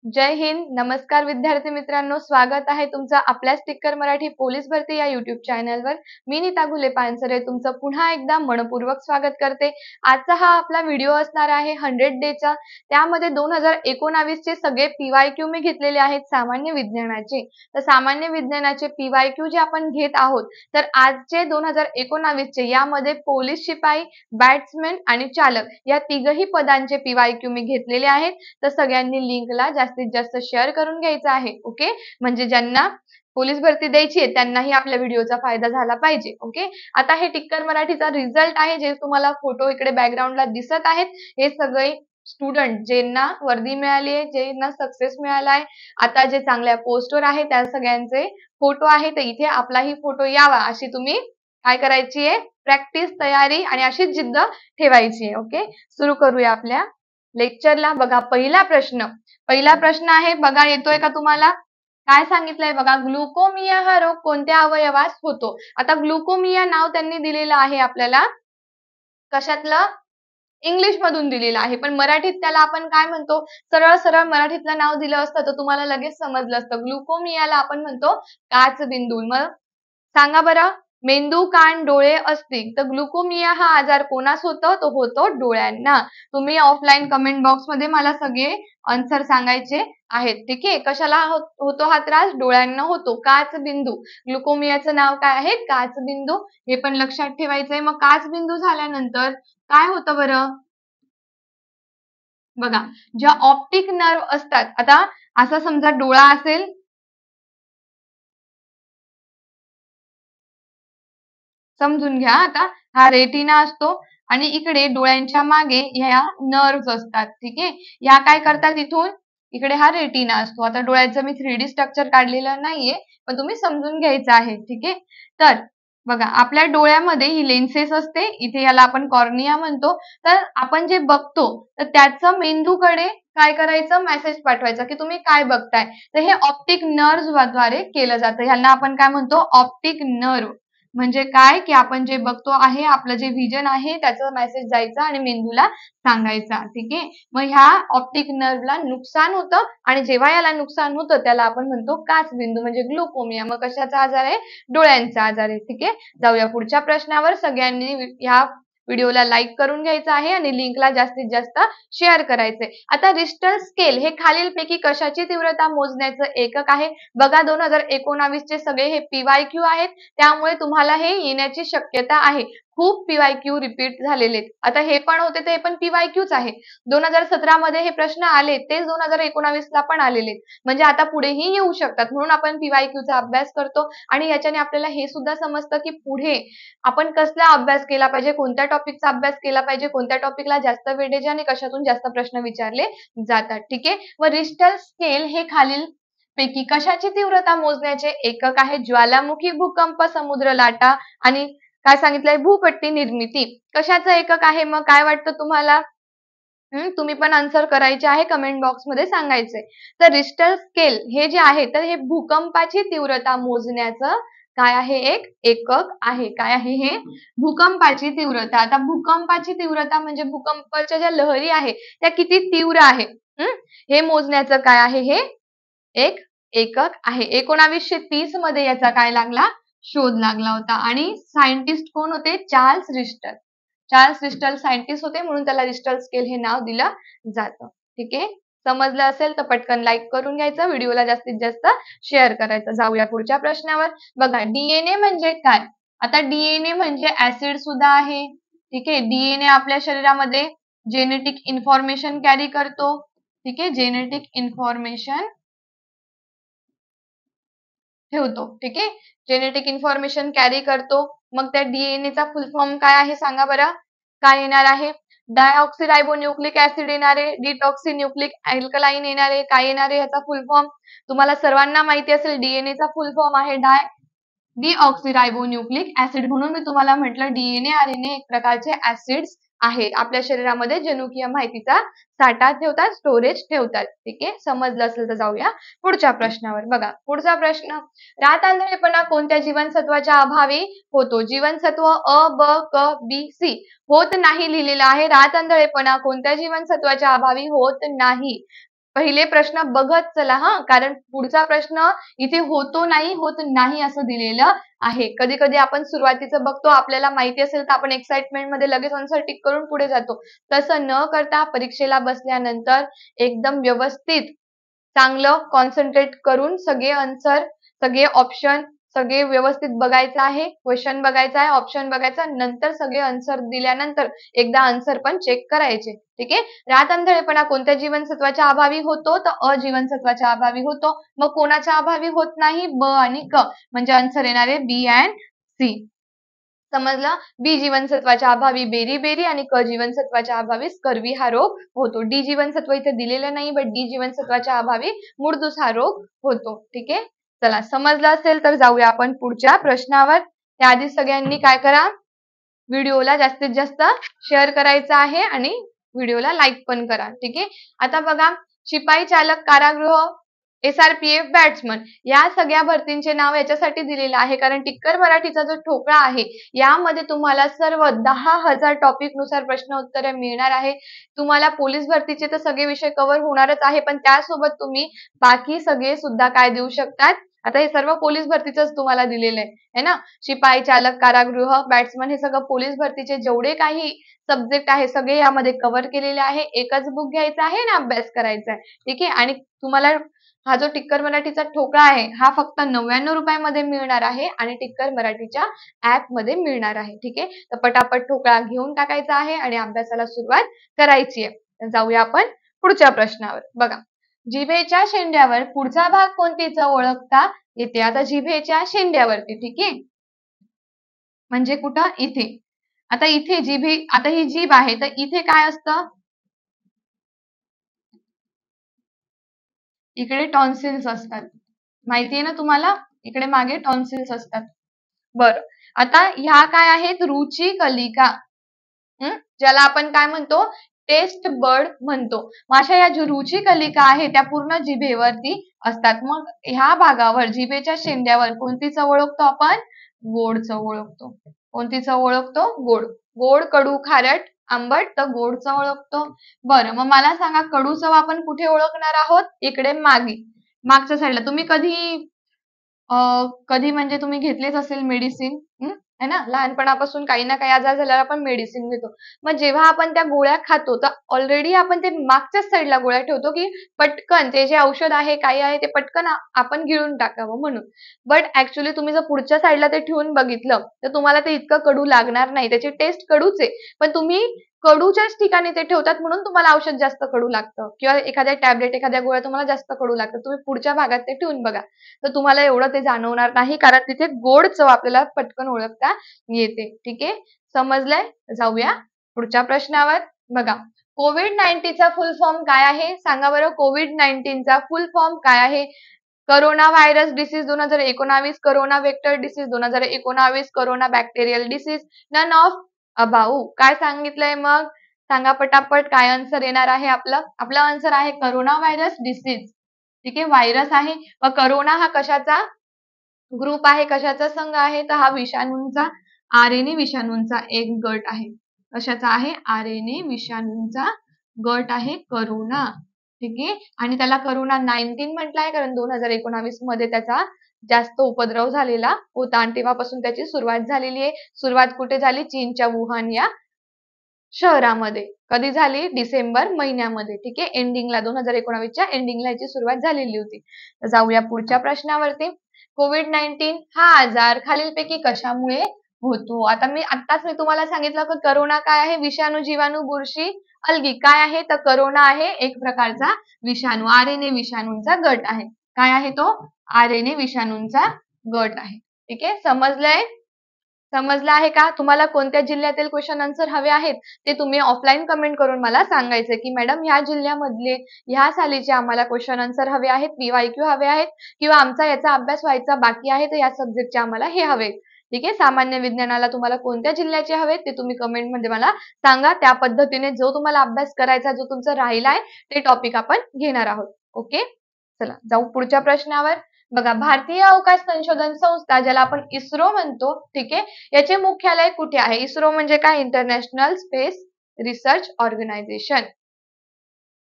जय हिंद. नमस्कार विद्यार्थी मित्रांनो, स्वागत आहे तुमचं आपल्या स्टिकर मराठी पोलीस भरती या YouTube चॅनलवर. मी नीता घुले पानसरे तुमचं पुन्हा एकदा मनपूर्वक स्वागत करते. आजचा हा आपला व्हिडिओ असणार आहे 100 डेचा. त्यामध्ये 2019 चे सगळे PYQ मी घेतलेले आहेत सामान्य विज्ञानाचे. तर सामान्य विज्ञानाचे PYQ जे आपण घेत आहोत, तर आजचे 2019 चे यामध्ये पोलीस शिपाई, बॅट्समन आणि चालक या तिघही पदांचे PYQ मी घेतलेले आहेत. तर सगळ्यांनी लिंकला जास्तीत जास्त शेअर करून घ्यायचं आहे. ओके, म्हणजे ज्यांना पोलीस भरती द्यायची आहे त्यांनाही आपल्या व्हिडिओचा फायदा झाला पाहिजे. ओके, आता हे टिक्कर मराठीचा रिझल्ट आहे, जे तुम्हाला फोटो इकडे बॅकग्राऊंडला दिसत आहेत. हे सगळे स्टुडंट ज्यांना वर्दी मिळाली आहे, ज्यांना सक्सेस मिळाला आहे, आता जे चांगल्या पोस्टवर आहे त्या सगळ्यांचे फोटो आहे. तर इथे आपलाही फोटो यावा अशी तुम्ही काय करायची आहे, प्रॅक्टिस, तयारी आणि अशीच जिद्द ठेवायची आहे. ओके, सुरू करूया आपल्या लेक्चरला. बघा पहिला प्रश्न आहे, बघा येतोय का तुम्हाला? काय सांगितलंय बघा, ग्लुकोमिया हा रोग कोणत्या अवयवास होतो? आता ग्लुकोमिया नाव त्यांनी दिलेलं आहे आपल्याला कशातलं? इंग्लिश मधून दिलेलं आहे, पण मराठीत त्याला आपण काय म्हणतो? सरळ सरळ मराठीतलं नाव दिलं असतं तर तुम्हाला लगेच समजलं असतं. ग्लुकोमियाला आपण म्हणतो काचबिंदू. मग सांगा बरं, मेंदू, कान, डोळे असतील तर ग्लुकोमिया हा आजार कोणास होतो? तो होतो डोळ्यांना. तुम्ही ऑफलाईन कमेंट बॉक्स मध्ये मला सगळे आन्सर सांगायचे आहेत. ठीक आहे, कशाला होतो हा त्रास? डोळ्यांना होतो. काचबिंदू, ग्लुकोमियाचं नाव काय आहे? काचबिंदू. हे पण लक्षात ठेवायचंय. मग काचबिंदू झाल्यानंतर काय होतं बरं? बघा, ज्या ऑप्टिक नर्व असतात, आता असा समजा डोळा असेल, समजून घ्या. आता हा रेटिना असतो आणि इकडे डोळ्यांच्या मागे ह्या नर्व्स असतात. ठीक आहे, या काय करतात, इथून इकडे हा रेटिना असतो. आता डोळ्याचं मी 3D स्ट्रक्चर काढलेलं नाहीये, पण तुम्ही समजून घ्यायचं आहे. ठीक आहे, तर बघा आपल्या डोळ्यामध्ये ही लेन्सेस असते, इथे याला आपण कॉर्निया म्हणतो. तर आपण जे बघतो तर त्याचं मेंदूकडे काय करायचं, मेसेज पाठवायचा की तुम्ही काय बघताय. तर हे ऑप्टिक नर्व्ह द्वारे केलं जातं. ह्यांना आपण काय म्हणतो? Optic nerve. म्हणजे काय, की आपण जे बघतो आहे, आपलं जे व्हिजन आहे त्याचा मेसेज जायचा आणि मेंदूला सांगायचा. ठीक आहे, मग ह्या ऑप्टिक नर्वला नुकसान होतं आणि जेव्हा याला नुकसान होतं त्याला आपण म्हणतो काचबिंदू म्हणजे ग्लुकोमिया. मग कशाचा आजार आहे? डोळ्यांचा आजार आहे. ठीक आहे, जाऊया पुढच्या प्रश्नावर. सगळ्यांनी ह्या व्हिडिओला लाईक करून घ्यायचं आहे आणि लिंकला जास्तीत जास्त शेअर करायचंय. आता रिश्टर स्केल हे खालीलपैकी कशाची तीव्रता मोजण्याचं एकक आहे? बघा 2019 चे सगळे हे PYQ आहेत, त्यामुळे तुम्हाला हे येण्याची शक्यता आहे. खूप PYQ रिपीट झालेले आहेत. आता हे पण होते ते पण PYQच आहे. 2017 मध्ये हे प्रश्न आले, तेच 2019 ला पण आलेले, म्हणजे आता पुढेही येऊ शकतात. म्हणून आपण PYQ चा अभ्यास करतो आणि याच्याने आपल्याला हे सुद्धा समजतं की पुढे आपण कसला अभ्यास केला पाहिजे, कोणत्या टॉपिकचा अभ्यास केला पाहिजे, कोणत्या टॉपिकला जास्त वेटेज आणि कशातून जास्त प्रश्न विचारले जातात. ठीक आहे, व रिश्टर स्केल हे खालील पैकी कशाची तीव्रता मोजण्याचे एकक आहे? ज्वालामुखी, भूकंप, समुद्र लाटा आणि काय सांगितलंय? भूपट्टी निर्मिती. कशाचं एकक आहे? मग काय वाटतं तुम्हाला? तुम्ही पण आन्सर करायचे आहे, कमेंट बॉक्स मध्ये सांगायचंय. तर रिश्टर स्केल हे जे आहे तर हे भूकंपाची तीव्रता मोजण्याचं काय आहे? एक एकक आहे. काय आहे हे? भूकंपाची तीव्रता. आता भूकंपाची तीव्रता म्हणजे भूकंपाच्या ज्या लहरी आहे त्या किती तीव्र आहे, हे मोजण्याचं काय आहे? हे एक एकक आहे. 1930 मध्ये याचा काय लागला? शोध लागला होता आणि सायंटिस्ट कोण होते? Charles Richter. Charles Richter scientist होते, म्हणून त्याला रिश्टर स्केल हे नाव दिलं जातं. ठीक आहे, समजलं असेल तर पटकन लाईक करून घ्यायचं, व्हिडिओला जास्तीत जास्त शेअर करायचं. जाऊया पुढच्या प्रश्नावर. बघा, डीएनए म्हणजे काय? आता डीएनए म्हणजे ऍसिड सुद्धा आहे. ठीक आहे, डीएनए आपल्या शरीरामध्ये जेनेटिक इन्फॉर्मेशन कॅरी करतो. ठीक आहे, जेनेटिक इन्फॉर्मेशन ठेवतो. ठीक आहे, जेनेटिक इन्फॉर्मेशन कॅरी करतो. मग त्या डीएनए चा फुल फॉर्म काय आहे सांगा बरं? काय येणार आहे? डायऑक्सिरायबोन्यूक्लिक ऍसिड येणार आहे, डिटॉक्सिन्यूक्लिक अल्कलाइन येणार आहे. काय येणार आहे याचा फुल फॉर्म? तुम्हाला सर्वांना माहिती असेल, डीएनए चा फुल फॉर्म आहे डीऑक्सिरायबोन्यूक्लिक ऍसिड. म्हणून मी तुम्हाला म्हटलं डीएनए, आरएनए एक प्रकारचे ऍसिड्स आहेत. आपल्या शरीरामध्ये जनुकीय माहितीचा साठा ठेवतात, स्टोरेज ठेवतात. ठीक आहे, समजलं असेल तर जाऊया पुढच्या प्रश्नावर. बघा पुढचा प्रश्न, रात आंधळेपणा कोणत्या जीवनसत्वाच्या अभावी होतो? जीवनसत्व अ, ब, क, बी, सी. होत नाही लिहिलेला आहे. रात आंधळेपणा कोणत्या जीवनसत्वाच्या अभावी होत नाही? पहिले प्रश्न बघत चला हा, कारण पुढचा प्रश्न इथे होत नाही असं दिलेलं आहे. कधी कधी आपण सुरुवातीचं बघतो, आपल्याला माहिती असेल तर आपण एक्साइटमेंट मध्ये लगेच आन्सर टिक करून पुढे जातो. तसं न करता परीक्षेला बसल्यानंतर एकदम व्यवस्थित चांगलं कॉन्सन्ट्रेट करून सगळे आन्सर, सगळे ऑप्शन, सगळे व्यवस्थित बघायचं आहे. क्वेश्चन बघायचा आहे, ऑप्शन बघायचा, नंतर सगळे आन्सर दिल्यानंतर एकदा आन्सर पण चेक करायचे. ठीक आहे. रातआंधळेपणा कोणत्या जीवनसत्वाच्या अभावी होतो? तर अ जीवनसत्वाच्या अभावी होतो. मग कोणाच्या अभावी होत नाही? ब आणि क, म्हणजे आन्सर येणार आहे बी अँड सी. समजलं? बी जीवनसत्वाच्या अभावी बेरी आणि क जीवनसत्वाच्या अभावी स्कर्वी हा रोग होतो. डी जीवनसत्व इथे दिलेलं नाही, बट डी जीवनसत्वाच्या अभावी मुर्दूस हा रोग होतो. ठीक आहे. चला, समजलं असेल तर जाऊया आपण पुढच्या प्रश्नावर. त्याआधी सगळ्यांनी काय करा, व्हिडिओला जास्तीत जास्त शेअर करायचा आहे आणि व्हिडिओला लाईक पण करा. ठीक आहे. आता बघा, शिपाई, चालक, कारागृह, SRPF, बॅट्समन या सगळ्या भरतींचे नाव याच्यासाठी दिलेलं आहे कारण टिक्कर मराठीचा जो ठोकळा आहे यामध्ये तुम्हाला सर्व 10,000 टॉपिक नुसार प्रश्न उत्तरे मिळणार आहे. तुम्हाला पोलीस भरतीचे तर सगळे विषय कव्हर होणारच आहे, पण त्यासोबत तुम्ही बाकी सगळे सुद्धा काय देऊ शकतात. आता हे सर्व पोलीस भरतीचंच तुम्हाला दिलेलं आहे ना. शिपाई, चालक, कारागृह, बॅट्समन हे सगळं पोलीस भरतीचे जेवढे काही सब्जेक्ट आहे सगळे यामध्ये कव्हर केलेले आहे. एकच बुक घ्यायचा आहे ना, अभ्यास करायचा आहे. ठीक आहे. आणि तुम्हाला हा जो टिक्कर मराठीचा ठोकळा आहे हा फक्त 99 रुपयामध्ये मिळणार आहे आणि टिक्कर मराठीच्या ऍप मध्ये मिळणार आहे. ठीक आहे. तर पटापट ठोकळा घेऊन टाकायचा आहे आणि अभ्यासाला सुरुवात करायची आहे. तर जाऊया आपण पुढच्या प्रश्नावर. बघा, जिभेच्या शेंड्यावर पुढचा भाग कोणती चव ओळखता येते? आता जिभेच्या शेंड्यावरती. ठीक आहे. म्हणजे कुठं? इथे. आता इथे जिभे, आता ही जीभ आहे तर इथे काय असतं? इकडे टॉन्सिल्स असतात. माहिती आहे ना तुम्हाला? इकडे मागे टॉन्सिल्स असतात. बरं, आता ह्या काय आहेत? रुची कलिका. ज्याला आपण काय म्हणतो? टेस्ट बर्ड म्हणतो. अशा या ज्या रुची कलिका आहे त्या पूर्ण जिभेवरती असतात. मग ह्या भागावर, जिभेच्या शेंड्यावर कोणती चव ओळखतो आपण? गोड चव ओळखतो. कोणती चव ओळखतो? गोड. गोड, कडू, खारट, आंबट, तर गोड चव ओळखतो. बरं, मग मला सांगा, कडू चव आपण कुठे ओळखणार आहोत? इकडे मागे, मागच्या साईडला. तुम्ही कधी म्हणजे तुम्ही घेतलेच असेल मेडिसिन, है ना. लहानपणापासून काही ना काही आजार झाल्यावर आपण मेडिसिन घेतो. मग जेव्हा आपण त्या गोळ्या खातो तर ऑलरेडी आपण ते मागच्याच साईडला गोळ्या ठेवतो की पटकन ते जे औषध आहे, काही आहे, ते पटकन आपण गिळून टाकावं म्हणून. बट ऍक्च्युली तुम्ही जर पुढच्या साईडला ते ठेवून बघितलं तर तुम्हाला ते इतकं कडू लागणार नाही. त्याची टेस्ट कडूच आहे, पण तुम्ही कडूच्याच ठिकाणी ते ठेवतात म्हणून तुम्हाला औषध जास्त कडू लागतं, किंवा एखाद्या टॅबलेट, एखाद्या गोळ्या तुम्हाला जास्त कडू लागतात. तुम्ही पुढच्या भागात ते ठेवून बघा, तर तुम्हाला एवढं ते जाणवणार नाही, कारण तिथे गोड चव आपल्याला पटकन ओळखता येते. ठीक आहे. समजलंय? जाऊया पुढच्या प्रश्नावर. बघा, कोविड-19 फुल फॉर्म काय आहे? सांगा बरं, कोविड-19 फुल फॉर्म काय आहे? Corona virus disease 2019, corona vector disease 2019, corona bacterial disease, none of above. काय सांगितलंय मग? सांगा पटापट, काय आन्सर येणार आहे आपलं? आपलं आन्सर आहे करोना व्हायरस डिसीज. ठीक आहे. व्हायरस आहे. मग करोना हा कशाचा ग्रुप आहे, कशाचा संघ आहे? तर हा विषाणूंचा, RNA विषाणूंचा एक गट आहे. कशाचा आहे? RNA विषाणूंचा गट आहे करोना. ठीक आहे. आणि त्याला करोना 19 म्हटलंय कारण 2019 मध्ये त्याचा जास्त उपद्रव झालेला होता आणि तेव्हापासून त्याची सुरुवात झालेली आहे. सुरुवात कुठे झाली? चीनच्या वुहान या शहरामध्ये. कधी झाली? डिसेंबर महिन्यामध्ये. ठीक आहे. एंडिंगला, 2019च्या एंडिंगला याची सुरुवात झालेली होती. तर जाऊया पुढच्या प्रश्नावरती. कोविड-19 हा आजार खालीलपैकी कशामुळे होतो? आत्ताच मी तुम्हाला सांगितलं की करोना काय आहे? विषाणू, जीवाणू, बुरशी, अलगी. काय आहे? तर करोना आहे एक प्रकारचा विषाणू, RNA विषाणूंचा गट आहे. काय आहे तो? RNA विषाणूंचा गट आहे. ठीक आहे. समजलंय? समजलं आहे का? तुम्हाला कोणत्या जिल्ह्यातील क्वेश्चन आन्सर हवे आहेत ते तुम्ही ऑफलाईन कमेंट करून मला सांगायचे की मॅडम ह्या जिल्ह्यामधले ह्या सालीचे आम्हाला क्वेश्चन आन्सर हवे आहेत, PYQ हवे आहेत, किंवा आमचा याचा अभ्यास व्हायचा बाकी आहे तर या सब्जेक्टचे आम्हाला हे हवे. ठीक आहे. सामान्य विज्ञानाला तुम्हाला कोणत्या जिल्ह्याचे हवेत ते तुम्ही कमेंटमध्ये मला सांगा. त्या पद्धतीने जो तुम्हाला अभ्यास करायचा, जो तुमचा राहिलाय, ते टॉपिक आपण घेणार आहोत. ओके. चला जाऊ पुढच्या प्रश्नावर. बघा, भारतीय अवकाश संशोधन संस्था, ज्याला आपण इस्रो म्हणतो, ठीक आहे, याचे मुख्यालय कुठे आहे? इस्रो म्हणजे काय? International space research organisation.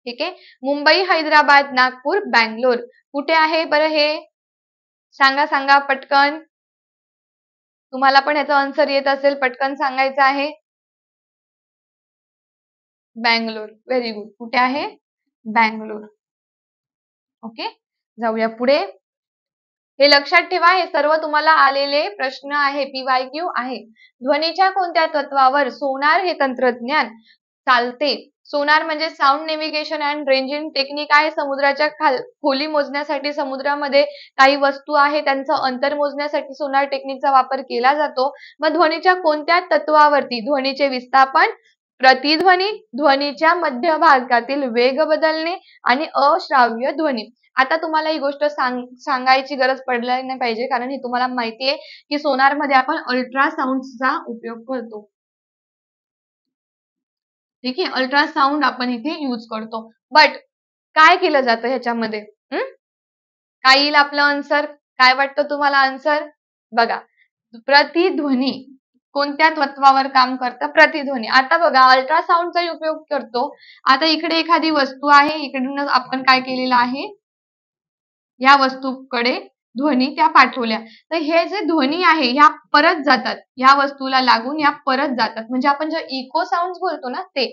ठीक आहे. मुंबई, हैदराबाद, नागपूर, बँगलोर कुठे आहे बरं हे? सांगा सांगा पटकन. तुम्हाला पण याचा आन्सर येत असेल, पटकन सांगायचं आहे. बँगलोर. Very good. कुठे आहे? बँगलोर. ओके. जाऊया पुढे. हे लक्षात ठेवा, हे सर्व तुम्हाला आलेले प्रश्न आहे, PYQ आहे. ध्वनीच्या कोणत्या तत्वावर सोनार हे तंत्रज्ञान चालते? सोनार म्हणजे sound navigation and ranging technique आहे. समुद्राच्या खोली मोजण्यासाठी समुद्रामध्ये काही वस्तू आहे त्यांचं अंतर मोजण्यासाठी सोनार टेक्निकचा वापर केला जातो. मग ध्वनीच्या कोणत्या तत्वावरती? ध्वनीचे विस्थापन, प्रतिध्वनी, ध्वनीच्या मध्यभागातील वेग बदलणे आणि अश्राव्य ध्वनी. आता तुम्हाला ही गोष्ट सांगायची गरज पडली नाही पाहिजे, कारण हे तुम्हाला माहिती आहे की सोनार मध्ये आपण अल्ट्रासाऊंडचा उपयोग करतो. ठीक आहे, अल्ट्रासाऊंड आपण इथे यूज करतो. बट काय केलं जातं ह्याच्यामध्ये? काय येईल आपलं आन्सर? काय वाटतं तुम्हाला आन्सर? बघा, प्रतिध्वनी कोणत्या तत्वावर काम करतं? प्रतिध्वनी. आता बघा, अल्ट्रासाऊंडचा उपयोग करतो. आता इकडे एखादी वस्तू आहे, इकडून आपण काय केलेलं आहे, या वस्तूकडे ध्वनी त्या पाठवल्या, तर हे जे ध्वनी आहे ह्या परत जातात, या वस्तूला लागून या परत जातात. म्हणजे आपण जे इको साऊंड बोलतो ना ते.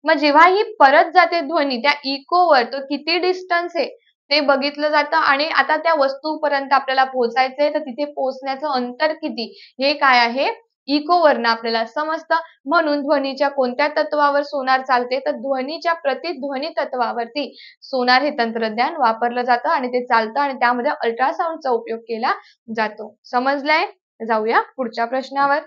मग जेव्हा ही परत जाते ध्वनी त्या इकोवर, तो किती डिस्टन्स आहे ते बघितलं जातं. आणि आता त्या वस्तूपर्यंत आपल्याला पोहोचायचंय, तर तिथे पोहोचण्याचं अंतर किती हे काय आहे, इको वरनं आपल्याला समजतं. म्हणून ध्वनीच्या कोणत्या तत्वावर सोनार चालते? तर ध्वनीच्या प्रतिध्वनी तत्वावरती सोनार हे तंत्रज्ञान वापरलं जातं आणि ते चालतं आणि त्यामध्ये अल्ट्रासाऊंडचा उपयोग केला जातो. समजलंय? जाऊया पुढच्या प्रश्नावर.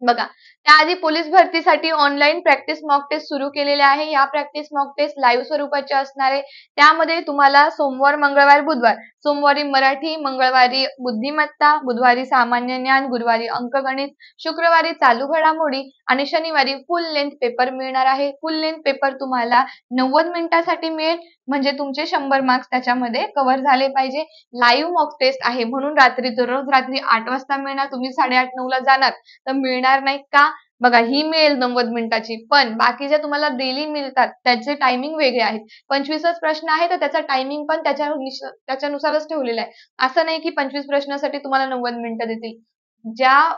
बघा, त्याआधी पोलीस भरतीसाठी ऑनलाईन प्रॅक्टिस मॉक टेस्ट सुरू केलेले आहे. या प्रॅक्टिस मॉक टेस्ट लाईव्ह स्वरूपाचे असणार आहे. त्यामध्ये तुम्हाला सोमवार, मंगळवार, बुधवार, सोमवारी मराठी, मंगळवारी बुद्धिमत्ता, बुधवारी सामान्य ज्ञान, गुरुवारी अंकगणित, शुक्रवारी चालू घडामोडी आणि शनिवारी फुल लेंथ पेपर मिळणार आहे. फुल लेंथ पेपर तुम्हाला 90 मिनिटासाठी मिळेल, म्हणजे तुमचे 100 मार्क्स त्याच्यामध्ये कव्हर झाले पाहिजे. लाईव्ह मॉक टेस्ट आहे म्हणून दररोज रात्री 8 वाजता मिळणार. तुम्ही 8:30-9 ला जाणार तर मिळणार नाही का? बघा, ही मिळेल 90 मिनिटाची, पण बाकीच्या तुम्हाला डेली मिळतात त्याचे टायमिंग वेगळे आहेत. 25च प्रश्न आहे तर त्याचा टायमिंग पण त्याच्यानुसारच ठेवलेला आहे. असं नाही की 25 प्रश्नासाठी तुम्हाला 90 मिनिटं देतील. ज्या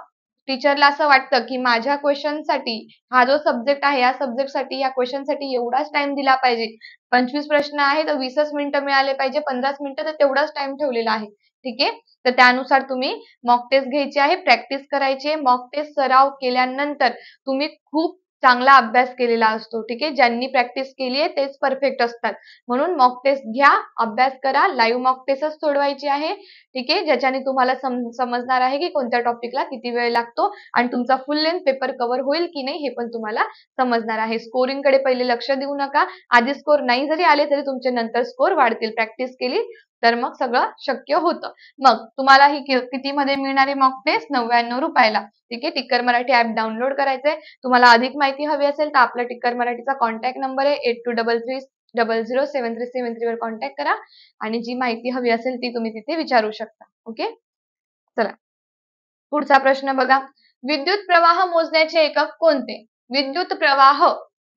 टीचरला असं वाटतं की माझ्या क्वेश्चनसाठी, हा जो सब्जेक्ट आहे या सब्जेक्टसाठी, या क्वेश्चनसाठी एवढाच टाइम दिला पाहिजे, 25 प्रश्न आहे तर 20च मिनिटं मिळाले पाहिजे, 15 मिनिटं, तर तेवढाच टाइम ठेवलेला आहे. ठीक आहे, तर त्यानुसार तुम्ही मॉक टेस्ट घ्यायची आहे, प्रॅक्टिस करायची आहे. मॉक टेस्ट सराव केल्यानंतर तुम्ही खूप चांगला अभ्यास केलेला असतो. ठीक आहे, ज्यांनी प्रॅक्टिस केली आहे तेच परफेक्ट असतात. म्हणून मॉक टेस्ट घ्या, अभ्यास करा. लाईव्ह मॉक टेस्टच सोडवायची आहे. ठीक आहे, ज्याच्याने तुम्हाला समजणार आहे की कोणत्या टॉपिकला किती वेळ लागतो आणि तुमचा फुल लेंथ पेपर कव्हर होईल की नाही हे पण तुम्हाला समजणार आहे. स्कोरिंग कडे पहिले लक्ष देऊ नका. आधी स्कोर नाही जरी आले तरी तुमचे नंतर स्कोर वाढतील. प्रॅक्टिस केली तर मग सगळं शक्य होतं. मग तुम्हाला ही किती मध्ये मिळणारी मॉक टेस्ट? 99 रुपयाला. ठीक आहे, टिक्कर मराठी ऍप डाउनलोड करायचंय. तुम्हाला अधिक माहिती हवी असेल तर आपला टिक्कर मराठीचा कॉन्टॅक्ट नंबर आहे 8233007373 वर कॉन्टॅक्ट करा आणि जी माहिती हवी असेल ती तुम्ही तिथे विचारू शकता. ओके, चला पुढचा प्रश्न बघा. विद्युत प्रवाह मोजण्याचे एकक कोणते? विद्युत प्रवाह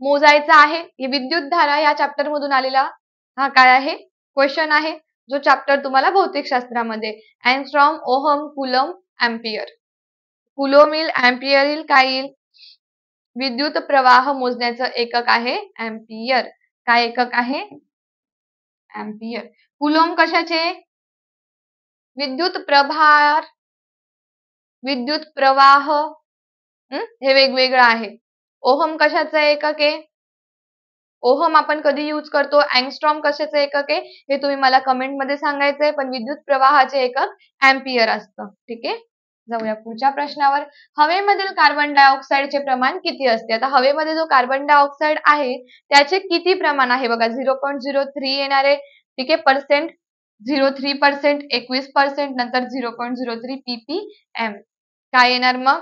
मोजायचा आहे. ही विद्युत धारा या चॅप्टर मधून आलेला हा काय आहे, क्वेश्चन आहे, जो चॅप्टर तुम्हाला भौतिकशास्त्रामध्ये angstrom, ohm, coulomb, ampere. Coulomb येईल, अँपियर येईल, काय येईल? विद्युत प्रवाह मोजण्याचं एकक आहे अँपियर. काय एकक आहे? अँपियर. कुलोम कशाचे? विद्युत प्रभार, विद्युत प्रवाह, हे वेगवेगळं आहे. ओहम कशाचं एकक आहे? ओहम आपण कधी यूज करतो? अँगस्ट्रॉम कशाचं एकक आहे हे तुम्ही मला कमेंट मध्ये सांगायचंय, पण विद्युत प्रवाहाचे एकक अँपियर असतं. ठीक आहे, जाऊया पुढच्या प्रश्नावर. हवेमधील कार्बन डायऑक्साईडचे प्रमाण किती असते? आता हवेमध्ये जो कार्बन डायऑक्साईड आहे त्याचे किती प्रमाण आहे? बघा, 0.03 येणार आहे. ठीक आहे, पर्सेंट 0.3%, 21%, नंतर 0.03 ppm. काय येणार मग?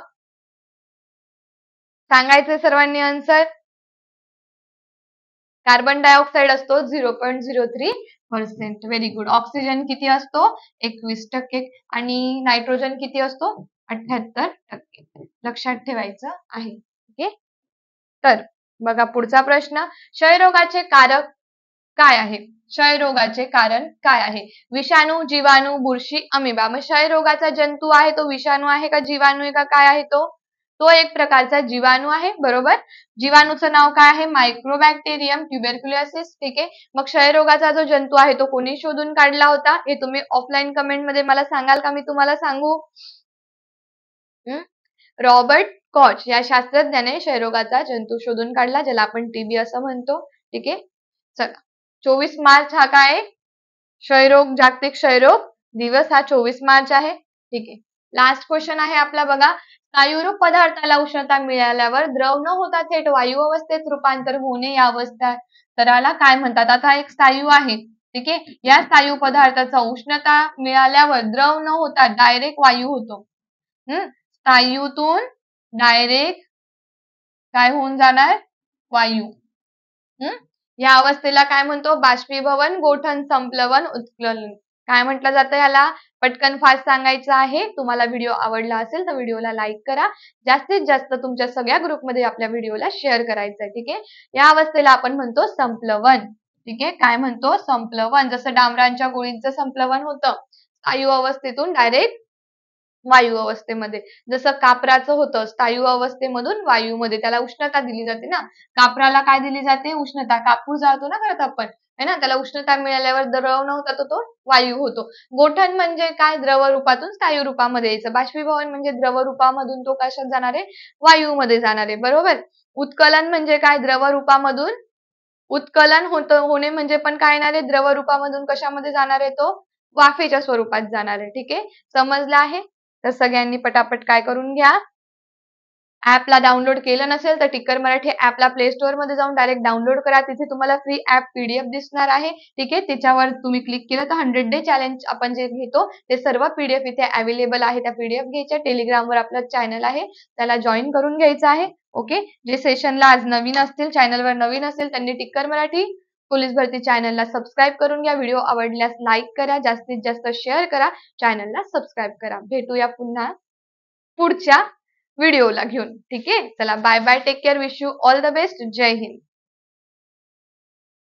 सांगायचंय सर्वांनी आन्सर. कार्बन डायऑक्साईड असतो 0.03%. Very good. ऑक्सिजन किती असतो? 21% आणि नायट्रोजन किती असतो? 78%. लक्षात ठेवायचं आहे. ओके, तर बघा पुढचा प्रश्न. क्षयरोगाचे कारक काय आहे? क्षयरोगाचे कारण काय आहे? विषाणू, जीवाणू, बुरशी, अमिबा. मग क्षयरोगाचा जंतू आहे तो विषाणू आहे का जीवाणू आहे का काय आहे तो? तो एक प्रकारचा जीवाणू आहे, बरोबर. जीवाणूचं नाव काय आहे? मायक्रोबॅक्टेरियम ट्युबरक्युलोसिस. ठीक आहे. मग क्षयरोगाचा जो जंतू आहे तो कोणी शोधून काढला होता? हे तुम्ही ऑफलाईन कमेंट मध्ये मला सांगाल का? मी तुम्हाला सांगू? रॉबर्ट कॉच या शास्त्रज्ञाने क्षयरोगाचा जंतू शोधून काढला, ज्याला आपण टीबी असं म्हणतो. ठीक आहे. चला, 24 मार्च हा काय आहे? क्षयरोग, जागतिक क्षयरोग दिवस हा 24 मार्च आहे. ठीक आहे. लास्ट क्वेश्चन आहे आपला बघा. स्थायूरूप पदार्थाला उष्णता मिळाल्यावर द्रव न होता थेट वायू अवस्थेत रूपांतर होणे या अवस्थेला काय म्हणतात? आता एक स्थायू आहे, ठीक आहे. या स्थायू पदार्थाचा उष्णता मिळाल्यावर द्रव न होता डायरेक्ट वायू होतो. स्थायूतून डायरेक्ट काय होऊन जाणार? वायू. या अवस्थेला काय म्हणतो? बाष्पीभवन, गोठण, संप्लवन, उत्क्ललन. काय म्हटलं जातं याला? पटकन फास्ट सांगायचं आहे. तुम्हाला व्हिडिओ आवडला असेल तर व्हिडिओला लाईक करा. जास्तीत जास्त तुमच्या सगळ्या ग्रुपमध्ये आपल्या व्हिडिओला शेअर करायचं आहे. ठीक आहे. या अवस्थेला आपण म्हणतो संप्लवन. ठीक आहे. काय म्हणतो? संप्लवन. जसं डांबरांच्या गोळींचं संप्लवन होतं स्थायू अवस्थेतून डायरेक्ट वायू अवस्थेमध्ये. जसं कापराचं होतं स्थायू अवस्थेमधून वायूमध्ये, त्याला उष्णता दिली जाते ना. कापराला काय दिली जाते? उष्णता. कापूर जाळतो ना घरात आपण, है ना, त्याला उष्णता मिळाल्यावर द्रव न होता तो वायू होतो. गोठण म्हणजे काय? द्रव रूपातून स्थायू रूपामध्ये यायचं. बाष्पीभवन म्हणजे द्रव रूपामधून तो कशात जाणार आहे? वायूमध्ये जाणार आहे, बरोबर. उत्कलन म्हणजे काय? द्रव रूपामधून उत्कलन होणे म्हणजे पण काय येणार आहे? द्रव रूपामधून कशामध्ये जाणार आहे तो? वाफेच्या स्वरूपात जाणार आहे. ठीक आहे. समजलं आहे? तर सगळ्यांनी पटापट काय करून घ्या, ऍपला डाउनलोड केलं नसेल तर टिक्कर मराठी ऍपला प्ले स्टोअर मध्ये जाऊन डायरेक्ट डाउनलोड करा. तिथे तुम्हाला फ्री ऍप पीडीएफ दिसणार आहे. ठीक आहे. त्याच्यावर तुम्ही क्लिक केलं तर 100 डे चॅलेंज आपण जे घेतो ते सर्व पीडीएफ इथे अवेलेबल आहे. त्या पीडीएफ घ्यायच्या. टेलिग्रामवर आपलं चॅनल आहे, त्याला जॉईन करून घ्यायचं आहे. ओके. जे सेशनला आज नवीन असतील, चॅनलवर नवीन असेल, त्यांनी टिक्कर मराठी पोलीस भरती चॅनलला सबस्क्राईब करून घ्या. व्हिडिओ आवडल्यास लाईक करा, जास्तीत जास्त शेअर करा, चॅनलला सबस्क्राईब करा. भेटूया पुन्हा पुढच्या व्हिडिओला घेऊन. ठीक आहे. चला, bye bye, take care, wish you all the best. जय हिंद.